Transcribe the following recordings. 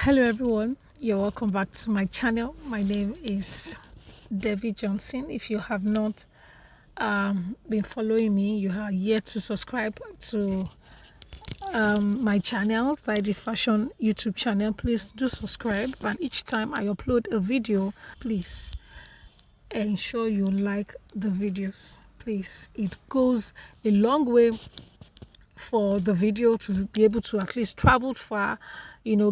Hello everyone, you're welcome back to my channel. My name is Debbie Johnson. If you have not been following me, you are yet to subscribe to my channel, Thydee Fashion YouTube channel. Please do subscribe, and each time I upload a video, please ensure you like the videos. Please, it goes a long way for the video to be able to at least travel far,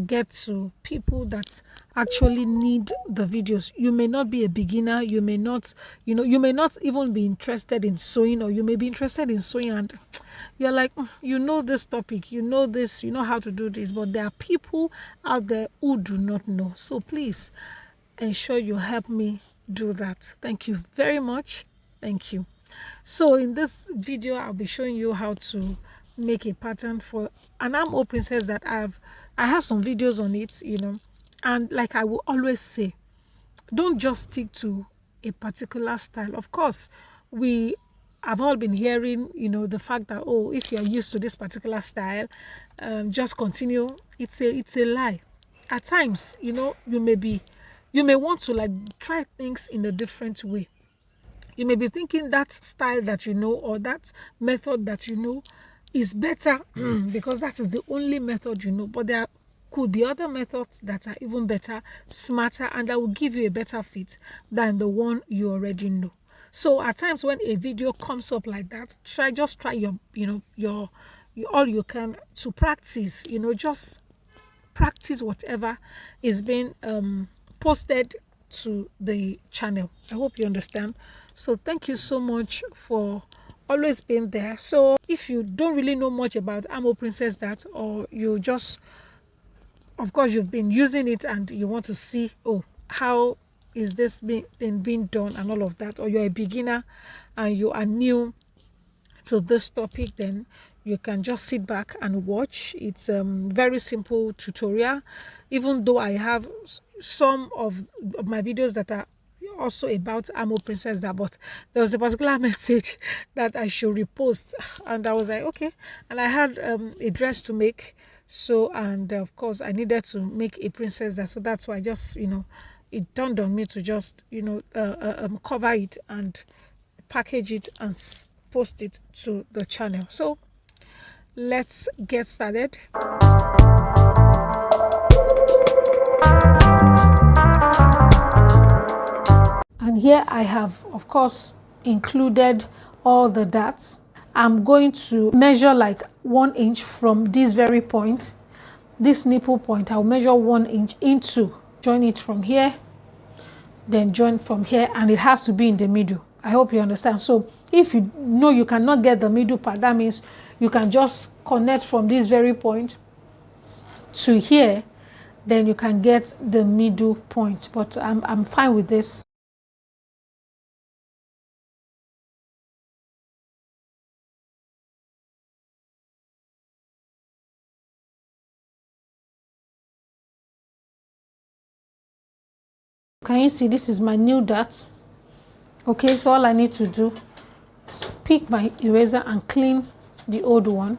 get to people that actually need the videos. You may not be a beginner, you may not, you may not even be interested in sewing, or you may be interested in sewing and you're like, this topic, this, you know how to do this, but there are people out there who do not know. So please ensure you help me do that. Thank you very much. Thank you. So in this video, I'll be showing you how to make a pattern for an armhole princess that I have some videos on it, and like I will always say, don't just stick to a particular style. Of course, we have all been hearing, the fact that, oh, if you're used to this particular style, just continue. It's a lie. At times, you may want to like try things in a different way. You may be thinking that style that or that method that is better because that is the only method but there could be other methods that are even better, smarter, and that will give you a better fit than the one you already know. So at times when a video comes up like that, try your all you can to practice, just practice whatever is being posted to the channel. I hope you understand. So thank you so much for always being there. So if you don't really know much about Armhole Princess Dart, or you just, of course, you've been using it and you want to see, oh, how is this being done and all of that, or you're a beginner and you are new to this topic, then you can just sit back and watch. It's very simple tutorial, even though I have some of my videos that are also about Armhole Princess Dart, but there was a particular message that I should repost, and I was like, okay. And I had a dress to make, so, and of course I needed to make a princess Dart, so that's why I just it dawned on me to just cover it and package it and post it to the channel. So let's get started. And here I have, of course, included all the darts. I'm going to measure like 1 inch from this very point, this nipple point. I'll measure 1 inch into, join it from here, then join from here, and it has to be in the middle. I hope you understand. So if you know you cannot get the middle part, that means you can just connect from this very point to here, then you can get the middle point. But I'm fine with this. Can you see this is my new dart? Okay, so all I need to do is pick my eraser and clean the old one.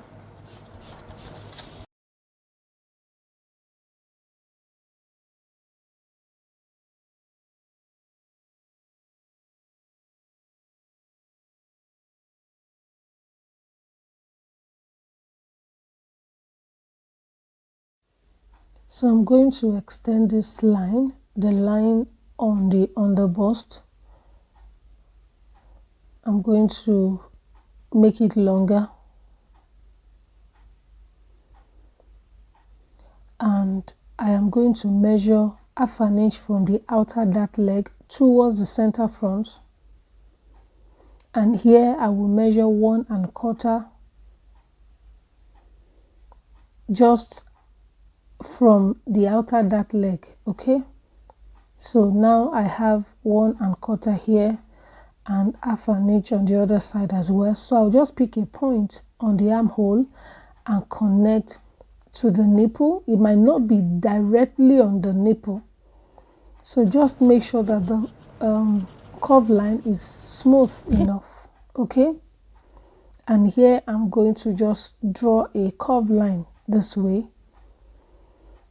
So I'm going to extend this line, the line on the bust. I'm going to make it longer, and I am going to measure 1/2 inch from the outer dart leg towards the center front, and here I will measure 1 1/4 just from the outer dart leg. Okay, so now I have 1 1/4 here and 1/2 inch on the other side as well. So I'll just pick a point on the armhole and connect to the nipple. It might not be directly on the nipple, so just make sure that the curve line is smooth enough. Okay, and here I'm going to just draw a curved line this way,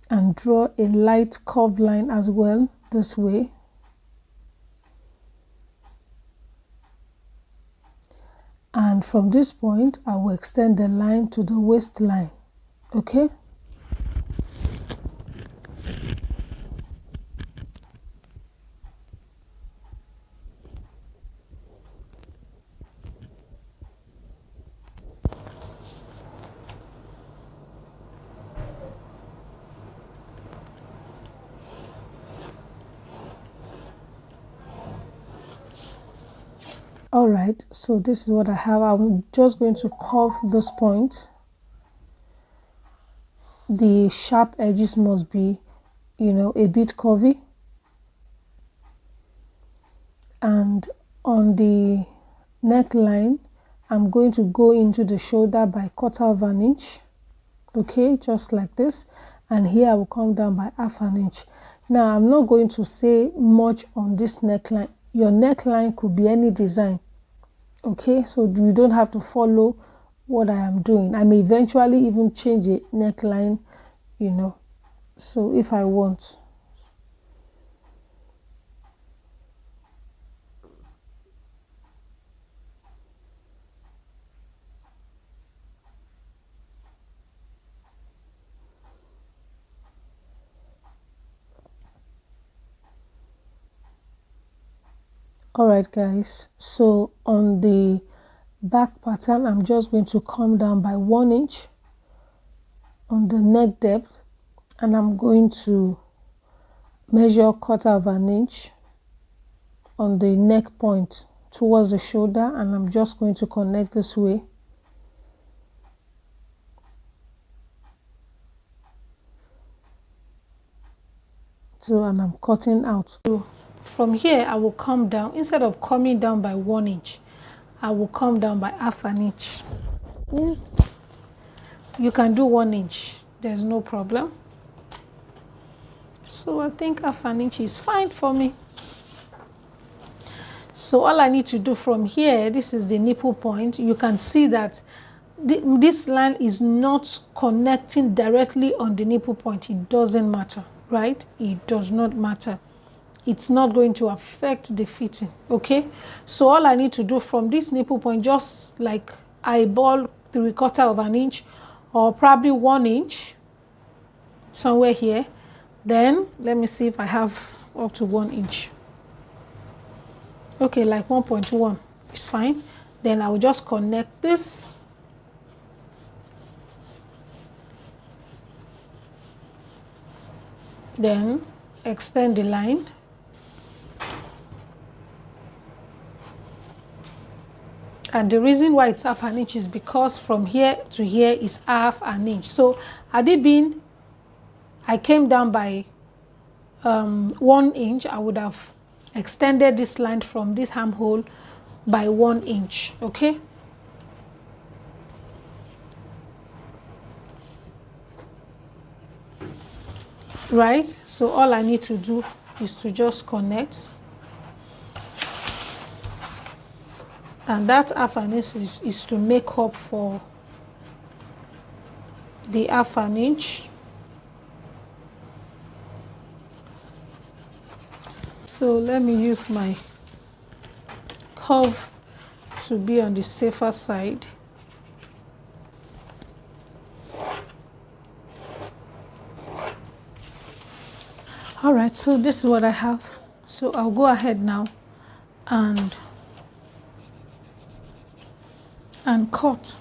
and draw a light curved line as well this way. And from this point, I will extend the line to the waistline, okay? All right, so this is what I have. I'm just going to curve this point. The sharp edges must be, a bit curvy. And on the neckline, I'm going to go into the shoulder by 1/4 of an inch, okay, just like this. And here I will come down by 1/2 an inch. Now I'm not going to say much on this neckline. Your neckline could be any design, okay, so you don't have to follow what I am doing. I may eventually even change a neckline, so if I want. Alright guys, so on the back pattern, I'm just going to come down by 1 inch on the neck depth, and I'm going to measure 1/4 of an inch on the neck point towards the shoulder, and I'm just going to connect this way. So, and I'm cutting out. So from here, I will come down. Instead of coming down by 1 inch, I will come down by 1/2 an inch. Yes, you can do 1 inch. There's no problem. So I think 1/2 an inch is fine for me. So all I need to do from here, this is the nipple point. You can see that this line is not connecting directly on the nipple point. It doesn't matter, right? It does not matter. It's not going to affect the fitting, okay? So all I need to do from this nipple point, just like eyeball 3/4 of an inch or probably 1 inch, somewhere here. Then let me see if I have up to 1 inch. Okay, like 1.1 is fine. Then I will just connect this. Then extend the line. And the reason why it's 1/2 an inch is because from here to here is 1/2 an inch. So had it been, I came down by 1 inch, I would have extended this line from this armhole by 1 inch, okay? Right, so all I need to do is to just connect. And that 1/2 an inch is to make up for the 1/2 an inch. So let me use my curve to be on the safer side. All right, so this is what I have. So I'll go ahead now and cut.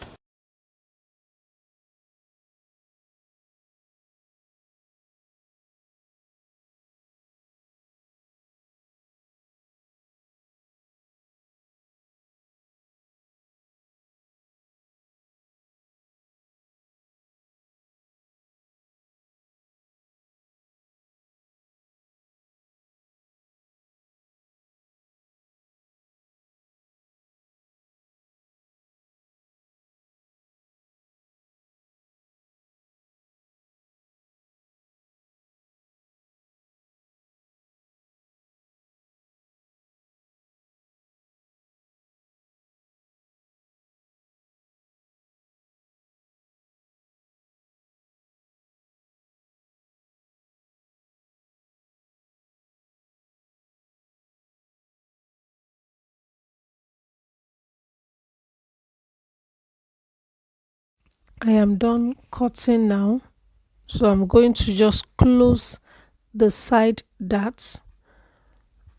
I am done cutting now, so I'm going to just close the side darts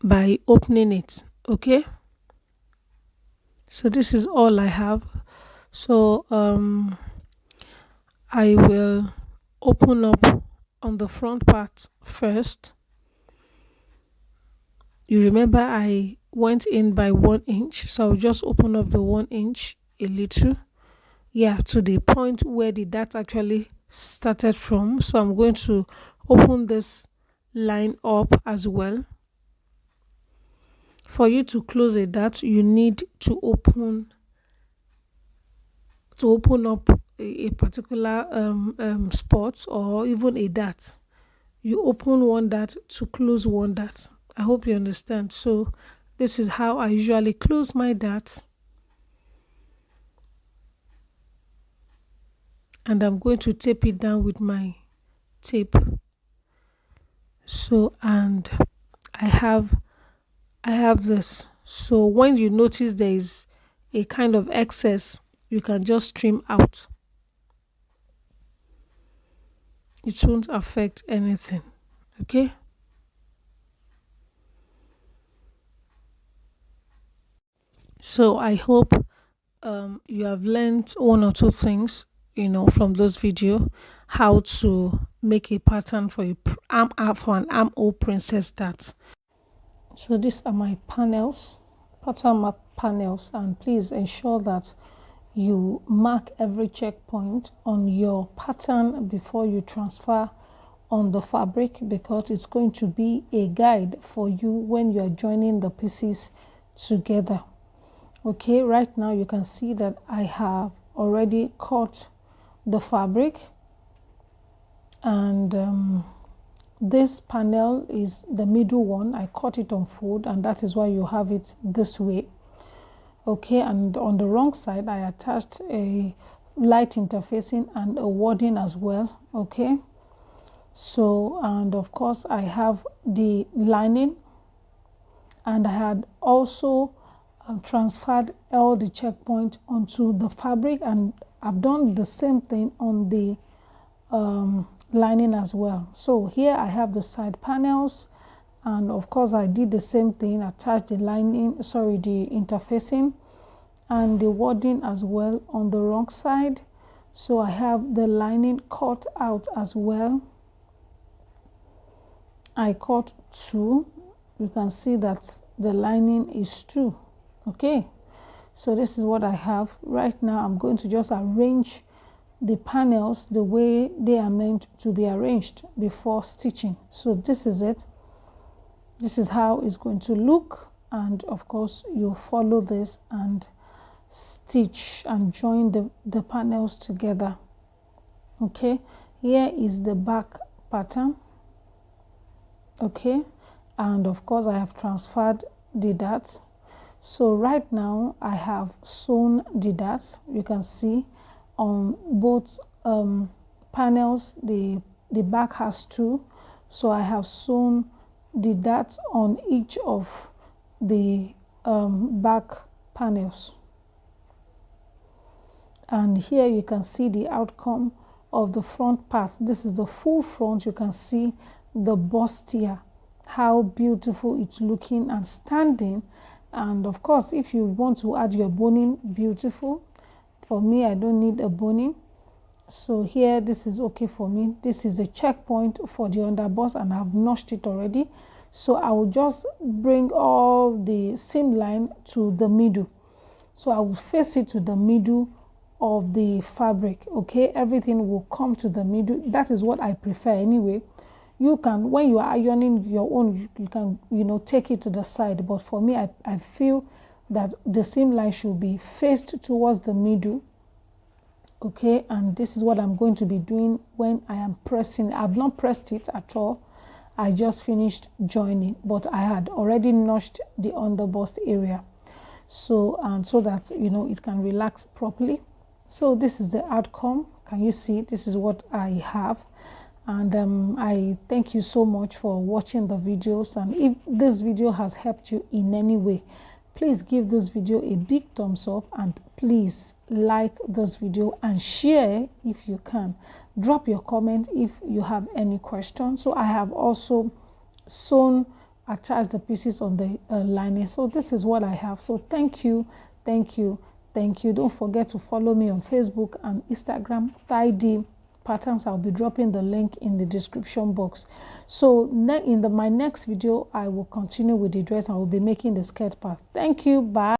by opening it. Okay, so this is all I have. So I will open up on the front part first. You remember I went in by 1 inch, so I'll just open up the 1 inch a little, yeah, to the point where the dart actually started from. So I'm going to open this line up as well. For you to close a dart, you need to open up a particular spot or even a dart. You open one dart to close one dart. I hope you understand. So this is how I usually close my dart, and I'm going to tape it down with my tape. So, and I have this. So when you notice there is a kind of excess, you can just trim out. It won't affect anything. Okay. So I hope you have learned one or two things, from this video, how to make a pattern for for an armhole princess dart. So these are my panels, pattern map panels, and please ensure that you mark every checkpoint on your pattern before you transfer on the fabric, because it's going to be a guide for you when you're joining the pieces together. Okay, right now you can see that I have already cut the fabric, and this panel is the middle one. I cut it on fold, and that is why you have it this way. Okay, and on the wrong side I attached a light interfacing and a wording as well. Okay, so, and of course I have the lining, and I had also transferred all the checkpoint onto the fabric, and I've done the same thing on the lining as well. So here I have the side panels, and of course I did the same thing, attached the lining, sorry, the interfacing and the wording as well on the wrong side. So I have the lining cut out as well. I cut 2. You can see that the lining is 2. Okay, so this is what I have right now. I'm going to just arrange the panels the way they are meant to be arranged before stitching. So this is it. This is how it's going to look, and of course you follow this and stitch and join the panels together. Okay, here is the back pattern. Okay, and of course I have transferred the darts. So right now I have sewn the darts. You can see on both panels the back has 2, so I have sewn the darts on each of the back panels. And here you can see the outcome of the front part. This is the full front. You can see the bustier, how beautiful it's looking and standing. And of course, if you want to add your boning, beautiful. For me, I don't need a boning, so here this is okay for me. This is a checkpoint for the underbust, and I've notched it already. So I will just bring all the seam line to the middle. So I will face it to the middle of the fabric. Okay, everything will come to the middle. That is what I prefer anyway. You can, when you are ironing your own, you can, take it to the side. But for me, I feel that the seam line should be faced towards the middle. Okay, and this is what I'm going to be doing when I am pressing. I've not pressed it at all. I just finished joining, but I had already notched the underbust area. So, and so that, it can relax properly. So this is the outcome. Can you see? This is what I have. And I thank you so much for watching the videos. And if this video has helped you in any way, please give this video a big thumbs up, and please like this video and share if you can. Drop your comment if you have any questions. So I have also attached the pieces on the lining. So this is what I have. So thank you. Don't forget to follow me on Facebook and Instagram, Thydee Patterns. I'll be dropping the link in the description box. So in my next video, I will continue with the dress. I will be making the skirt part. Thank you. Bye.